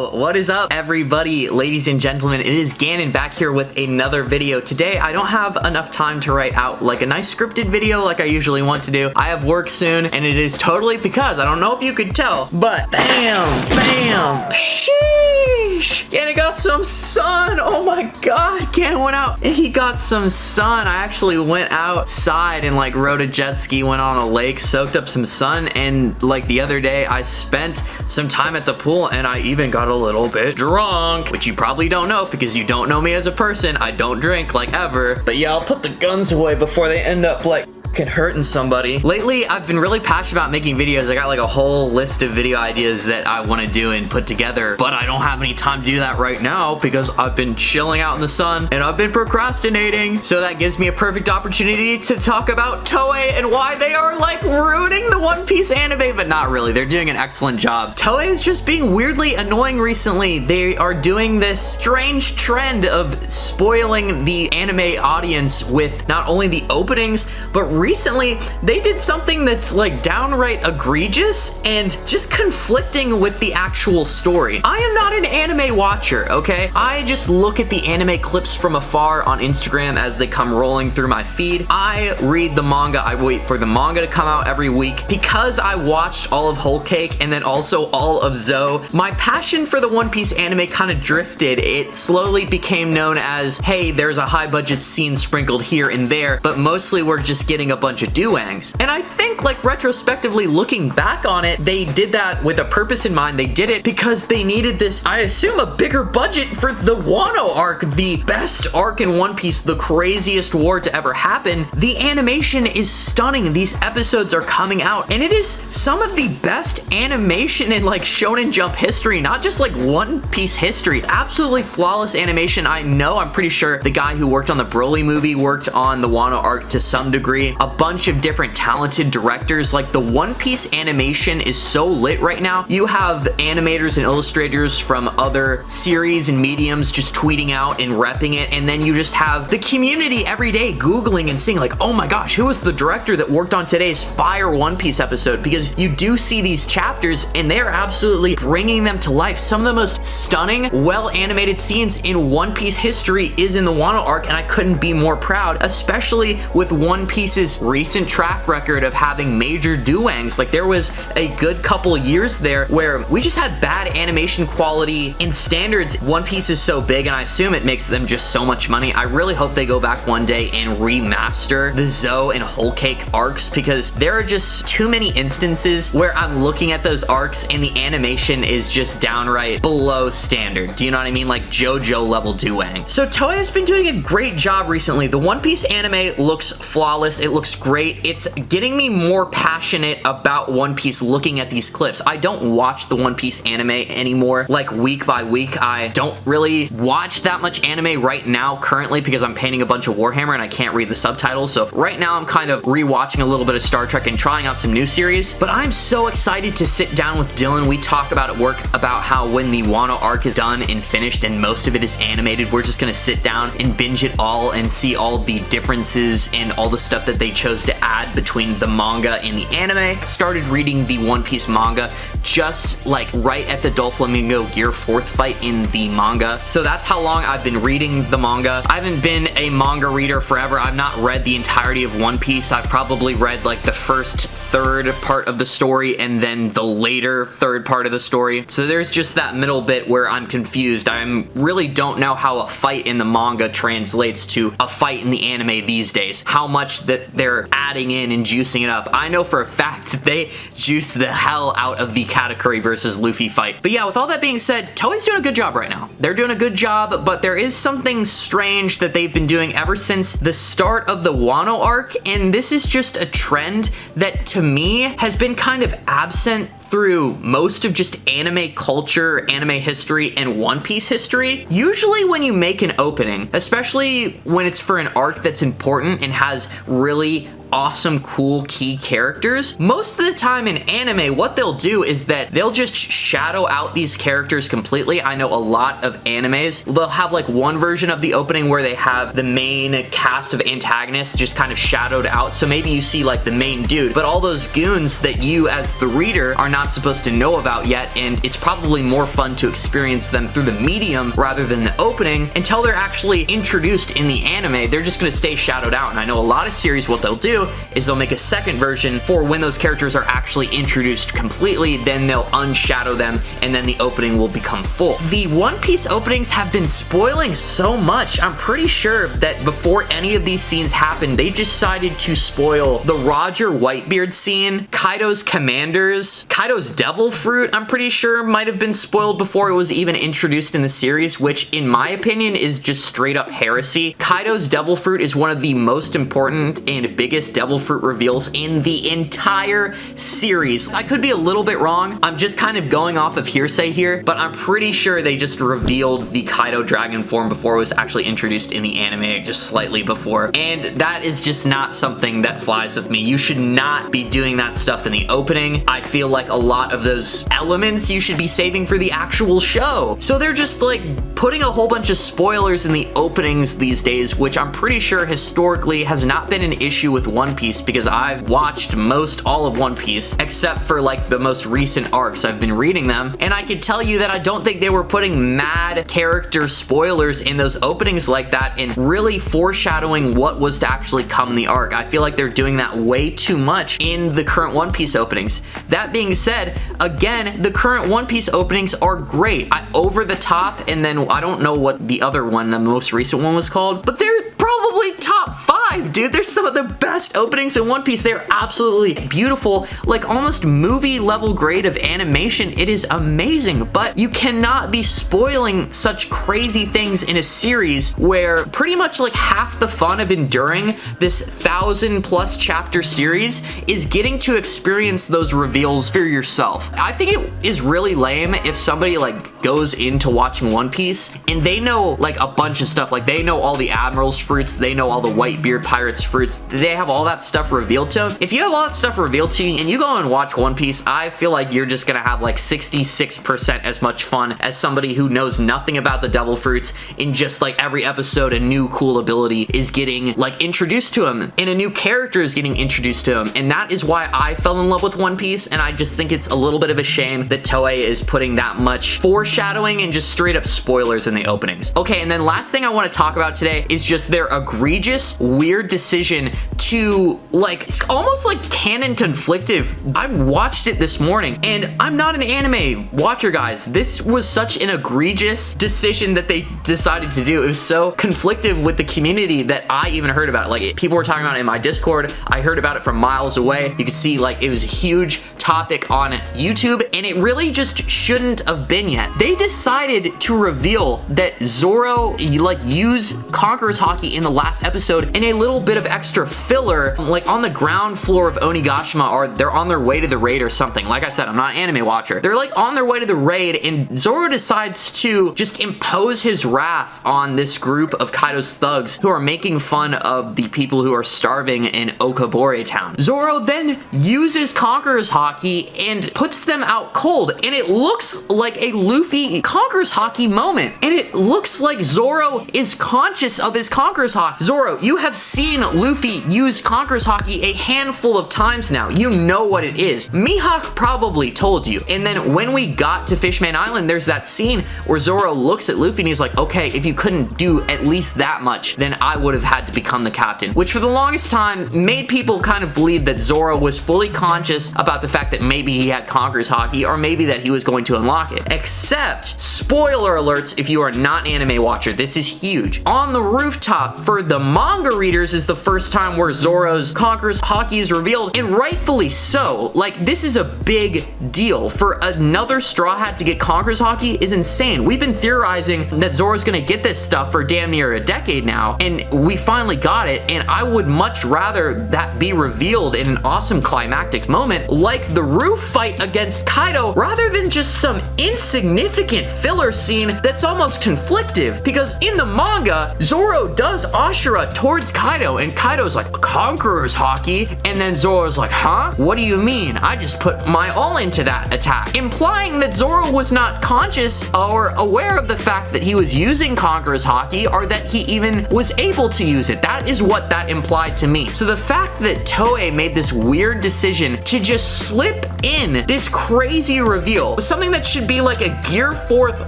Yo, what is up everybody, ladies and gentlemen? It is Gannon back here with another video. Today I don't have enough time to write out like a nice scripted video like I usually want to do. I have work soon and it is totally because, I don't know if you could tell, but bam, sheesh, Gannon got some sun. Oh my god, Gannon went out and he got some sun. I actually went outside and like rode a jet ski, went on a lake, soaked up some sun, and like the other day I spent some time at the pool and I even got a little bit drunk, which you probably don't know because you don't know me as a person. I don't drink like ever, but yeah, I'll put the guns away before they end up like hurting somebody. Lately, I've been really passionate about making videos. I got like a whole list of video ideas that I want to do and put together, but I don't have any time to do that right now because I've been chilling out in the sun and I've been procrastinating. So that gives me a perfect opportunity to talk about Toei and why they are like ruining the One Piece anime, but not really. They're doing an excellent job. Toei is just being weirdly annoying recently. They are doing this strange trend of spoiling the anime audience with not only the openings, but recently they did something that's like downright egregious and just conflicting with the actual story. I am not an anime watcher, okay? I just look at the anime clips from afar on Instagram as they come rolling through my feed. I read the manga. I wait for the manga to come out every week. Because I watched all of Whole Cake and then also all of Zo, my passion for the One Piece anime kind of drifted. It slowly became known as, hey, there's a high budget scene sprinkled here and there, but mostly we're just getting a bunch of Duwangs. And I think like retrospectively looking back on it, they did that with a purpose in mind. They did it because they needed this, I assume, a bigger budget for the Wano arc, the best arc in One Piece, the craziest war to ever happen. The animation is stunning. These episodes are coming out and it is some of the best animation in like Shonen Jump history, not just like One Piece history. Absolutely flawless animation. I know, I'm pretty sure the guy who worked on the Broly movie worked on the Wano arc to some degree. A bunch of different talented directors. Like the One Piece animation is so lit right now. You have animators and illustrators from other series and mediums just tweeting out and repping it, and then you just have the community every day googling and seeing like, oh my gosh, who was the director that worked on today's fire One Piece episode? Because you do see these chapters and they're absolutely bringing them to life. Some of the most stunning, well animated scenes in One Piece history is in the Wano arc, and I couldn't be more proud, especially with One Piece's recent track record of having major Duwangs. Like there was a good couple years there where we just had bad animation quality and standards. One Piece is so big and I assume it makes them just so much money. I really hope they go back one day and remaster the Zo and Whole Cake arcs, because there are just too many instances where I'm looking at those arcs and the animation is just downright below standard. Do you know what I mean? Like JoJo level Duwang. So Toei has been doing a great job recently. The One Piece anime looks flawless. It looks great. It's getting me more passionate about One Piece looking at these clips. I don't watch the One Piece anime anymore like week by week. I don't really watch that much anime right now currently because I'm painting a bunch of Warhammer and I can't read the subtitles. So right now I'm kind of rewatching a little bit of Star Trek and trying out some new series. But I'm so excited to sit down with Dylan. We talk about at work about how when the Wano arc is done and finished and most of it is animated, we're just gonna sit down and binge it all and see all the differences and all the stuff that they chose to add between the manga and the anime. I started reading the One Piece manga just like right at the Doflamingo Gear 4th fight in the manga. So that's how long I've been reading the manga. I haven't been a manga reader forever. I've not read the entirety of One Piece. I've probably read like the first third part of the story and then the later third part of the story. So there's just that middle bit where I'm confused. I really don't know how a fight in the manga translates to a fight in the anime these days. How much that they're adding in and juicing it up. I know for a fact that they juice the hell out of the Katakuri versus Luffy fight. But yeah, with all that being said, Toei's doing a good job right now. They're doing a good job, but there is something strange that they've been doing ever since the start of the Wano arc, and this is just a trend that to me has been kind of absent through most of just anime culture, anime history, and One Piece history. Usually when you make an opening, especially when it's for an arc that's important and has really awesome, cool key characters. Most of the time in anime, what they'll do is that they'll just shadow out these characters completely. I know a lot of animes, they'll have like one version of the opening where they have the main cast of antagonists just kind of shadowed out. So maybe you see like the main dude, but all those goons that you as the reader are not supposed to know about yet, and it's probably more fun to experience them through the medium rather than the opening until they're actually introduced in the anime. They're just going to stay shadowed out. And I know a lot of series, what they'll do is they'll make a second version for when those characters are actually introduced completely, then they'll unshadow them and then the opening will become full. The One Piece openings have been spoiling so much. I'm pretty sure that before any of these scenes happened, they decided to spoil the Roger Whitebeard scene, Kaido's commanders, Kaido's devil fruit, I'm pretty sure might have been spoiled before it was even introduced in the series, which in my opinion is just straight up heresy. Kaido's devil fruit is one of the most important and biggest devil fruit reveals in the entire series. I could be a little bit wrong. I'm just kind of going off of hearsay here, but I'm pretty sure they just revealed the Kaido dragon form before it was actually introduced in the anime, just slightly before. And that is just not something that flies with me. You should not be doing that stuff in the opening. I feel like a lot of those elements you should be saving for the actual show. So they're just like putting a whole bunch of spoilers in the openings these days, which I'm pretty sure historically has not been an issue with One Piece, because I've watched most all of One Piece except for like the most recent arcs. I've been reading them, and I could tell you that I don't think they were putting mad character spoilers in those openings like that and really foreshadowing what was to actually come in the arc. I feel like they're doing that way too much in the current One Piece openings. That being said, again, the current One Piece openings are great. Over the top, and then I don't know what the other one, the most recent one was called, but they're probably top 5, dude. They're some of the best openings in One Piece. They're absolutely beautiful, like almost movie level grade of animation. It is amazing, but you cannot be spoiling such crazy things in a series where pretty much like half the fun of enduring this 1,000+ chapter series is getting to experience those reveals for yourself. I think it is really lame if somebody like goes into watching One Piece and they know like a bunch of stuff, like they know all the Admiral's fruits, they know all the Whitebeard pirates fruits, they have all that stuff revealed to them. If you have all that stuff revealed to you and you go and watch One Piece, I feel like you're just gonna have like 66% as much fun as somebody who knows nothing about the devil fruits. In just like every episode, a new cool ability is getting like introduced to him and a new character is getting introduced to him. And that is why I fell in love with One Piece, and I just think it's a little bit of a shame that Toei is putting that much foreshadowing and just straight up spoilers in the openings. Okay, and then last thing I want to talk about today is just their egregious, weird decision to like, it's almost like canon conflictive. I watched it this morning, and I'm not an anime watcher, guys. This was such an egregious decision that they decided to do. It was so conflictive with the community that I even heard about it. Like, people were talking about it in my Discord. I heard about it from miles away. You could see like it was a huge topic on YouTube, and it really just shouldn't have been yet. They decided to reveal that Zoro like used Conqueror's Haki in the last episode in a little bit of extra filler, like on the ground floor of Onigashima, or they're on their way to the raid or something. Like I said, I'm not an anime watcher. They're like on their way to the raid, and Zoro decides to just impose his wrath on this group of Kaido's thugs who are making fun of the people who are starving in Okabore town. Zoro then uses Conqueror's Haki and puts them out cold, and it looks like a Luffy Conqueror's Haki moment, and it looks like Zoro is conscious of his Conqueror's Haki. Zoro, you have seen Luffy use Conqueror's Haki a handful of times now. You know what it is. Mihawk probably told you. And then when we got to Fishman Island, there's that scene where Zoro looks at Luffy and he's like, okay, if you couldn't do at least that much, then I would have had to become the captain, which for the longest time made people kind of believe that Zoro was fully conscious about the fact that maybe he had Conqueror's Haki, or maybe that he was going to unlock it. Except, spoiler alerts if you are not an anime watcher, this is huge. On the rooftop for the manga readers is the first time where Zoro's Conqueror's Haki is revealed, and rightfully so. Like, this is a big deal. For another Straw Hat to get Conqueror's Haki is insane. We've been theorizing that Zoro's gonna get this stuff for damn near a decade now, and we finally got it, and I would much rather that be revealed in an awesome climactic moment like the roof fight against Kaido, rather than just some insignificant filler scene that's almost conflictive. Because in the manga, Zoro does Ashura towards Kaido, Kaido, and Kaido's like, Conquerors Haki? And then Zoro's like, huh? What do you mean? I just put my all into that attack, implying that Zoro was not conscious or aware of the fact that he was using Conquerors Haki, or that he even was able to use it. That is what that implied to me. So the fact that Toei made this weird decision to just slip in this crazy reveal, something that should be like a Gear 4th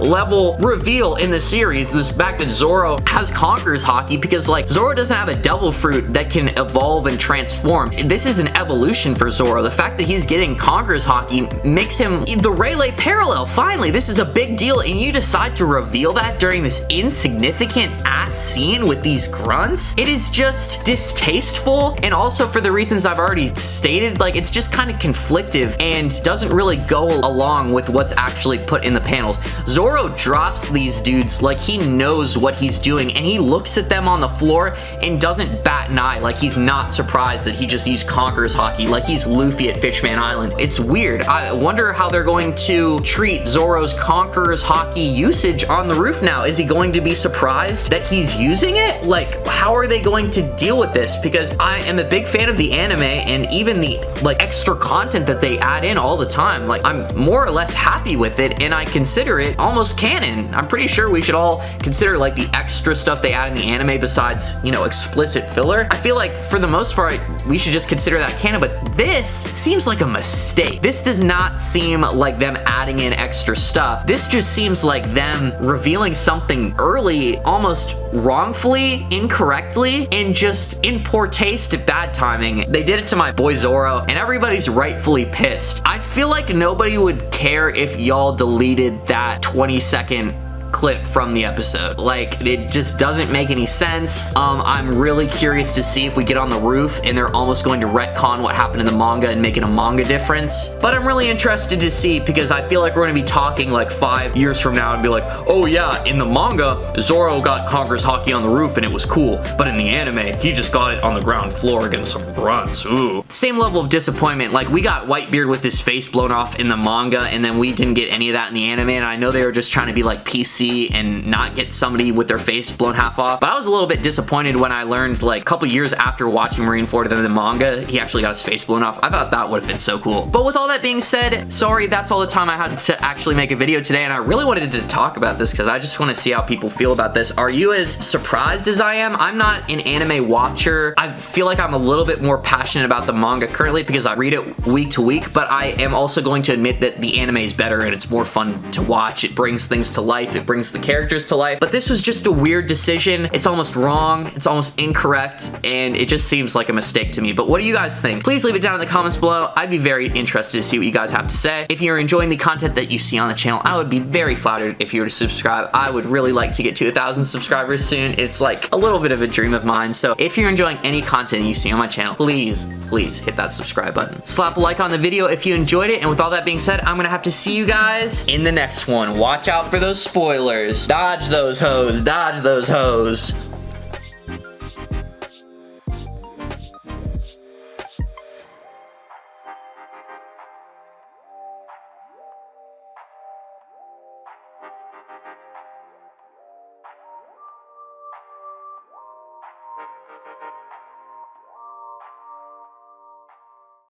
level reveal in the series, this fact that Zoro has Conquerors Haki, because like Zoro doesn't have a devil fruit that can evolve and transform. This is an evolution for Zoro. The fact that he's getting Conquerors Haki makes him the Rayleigh parallel. Finally, this is a big deal, and you decide to reveal that during this insignificant ass scene with these grunts? It is just distasteful, and also for the reasons I've already stated, like it's just kind of conflictive and doesn't really go along with what's actually put in the panels. Zoro drops these dudes like he knows what he's doing, and he looks at them on the floor and doesn't bat an eye, like he's not surprised that he just used Conquerors Haki, like he's Luffy at Fishman Island. It's weird. I wonder how they're going to treat Zoro's Conquerors Haki usage on the roof now. Is he going to be surprised that he's using it? Like, how are they going to deal with this? Because I am a big fan of the anime, and even the like extra content that they add in all the time. Like, I'm more or less happy with it, and I consider it almost canon. I'm pretty sure we should all consider like the extra stuff they add in the anime besides, you know, explicit filler. I feel like for the most part, we should just consider that canon, but this seems like a mistake. This does not seem like them adding in extra stuff. This just seems like them revealing something early, almost wrongfully, incorrectly, and just in poor taste, bad timing. They did it to my boy Zoro, and everybody's rightfully pissed. I feel like nobody would care if y'all deleted that 20-second clip from the episode. Like, it just doesn't make any sense. I'm really curious to see if we get on the roof and they're almost going to retcon what happened in the manga and make it a manga difference. But I'm really interested to see, because I feel like we're going to be talking like 5 years from now and be like, oh yeah, in the manga, Zoro got Conquerors Haki on the roof and it was cool, but in the anime, he just got it on the ground floor against some grunts. Ooh. Same level of disappointment. Like, we got Whitebeard with his face blown off in the manga, and then we didn't get any of that in the anime, and I know they were just trying to be like PC and not get somebody with their face blown half off. But I was a little bit disappointed when I learned, like a couple years after watching Marineford and the manga, he actually got his face blown off. I thought that would have been so cool. But with all that being said, sorry, that's all the time I had to actually make a video today, and I really wanted to talk about this because I just want to see how people feel about this. Are you as surprised as I am? I'm not an anime watcher. I feel like I'm a little bit more passionate about the manga currently because I read it week to week, but I am also going to admit that the anime is better and it's more fun to watch. It brings things to life. It brings the characters to life. But this was just a weird decision. It's almost wrong. It's almost incorrect, and it just seems like a mistake to me. But what do you guys think? Please leave it down in the comments below. I'd be very interested to see what you guys have to say. If you're enjoying the content that you see on the channel, I would be very flattered if you were to subscribe. I would really like to get to 1,000 subscribers soon. It's like a little bit of a dream of mine. So if you're enjoying any content you see on my channel, please hit that subscribe button. Slap a like on the video if you enjoyed it. And with all that being said, I'm gonna have to see you guys in the next one. Watch out for those spoilers. Dodge those hoes. Dodge those hoes.